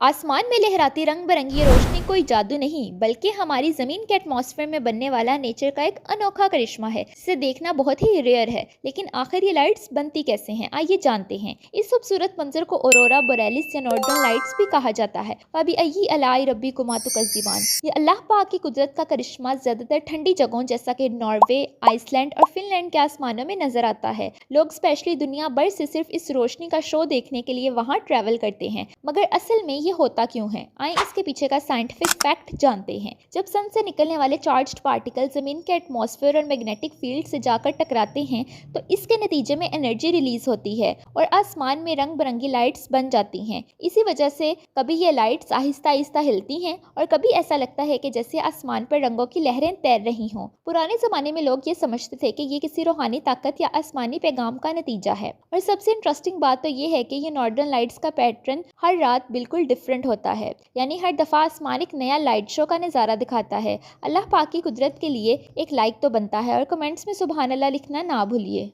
आसमान में लहराती रंग बिरंगी रोशनी कोई जादू नहीं बल्कि हमारी जमीन के एटमॉस्फेयर में बनने वाला नेचर का एक अनोखा करिश्मा है जिसे देखना बहुत ही रेयर है। लेकिन आखिर ये लाइट्स बनती कैसे हैं, आइए जानते हैं। इस खूबसूरत मंजर को औरोरा बोरेलिस या नॉर्दर्न लाइट्स भी कहा जाता है। अभी अय्यी अलाई रब्बी कुमातु कज़्ज़िबान, ये अल्लाह पाक की कुदरत का करिश्मा ज्यादातर ठंडी जगहों जैसा कि नॉर्वे, आइसलैंड और फिनलैंड के आसमानों में नजर आता है। लोग स्पेशली दुनिया भर से सिर्फ इस रोशनी का शो देखने के लिए वहाँ ट्रैवल करते हैं। मगर असल में ये होता क्यों है, आइए इसके पीछे का साइंटिफिक फैक्ट जानते हैं। जब सन से निकलने वाले चार्ज्ड पार्टिकल जमीन के एटमॉस्फेयर और मैग्नेटिक फील्ड से जाकर टकराते हैं तो इसके नतीजे में एनर्जी रिलीज होती है और आसमान में रंग बिरंगी लाइट्स बन जाती हैं। इसी वजह से कभी ये लाइट्स आहिस्ता आहिस्ता हिलती हैं और कभी ऐसा लगता है कि जैसे आसमान पर रंगों की लहरें तैर रही हों। पुराने जमाने में लोग ये समझते थे कि ये किसी रूहानी ताकत या आसमानी पैगाम का नतीजा है। और सबसे इंटरेस्टिंग बात तो ये है कि ये नॉर्दर्न लाइट्स का पैटर्न हर रात बिल्कुल डिफरेंट होता है, यानी हर दफ़ा आसमान एक नया लाइट शो का नज़ारा दिखाता है। अल्लाह पाक की कुदरत के लिए एक लाइक तो बनता है और कमेंट्स में सुबहान अल्लाह लिखना ना भूलिए।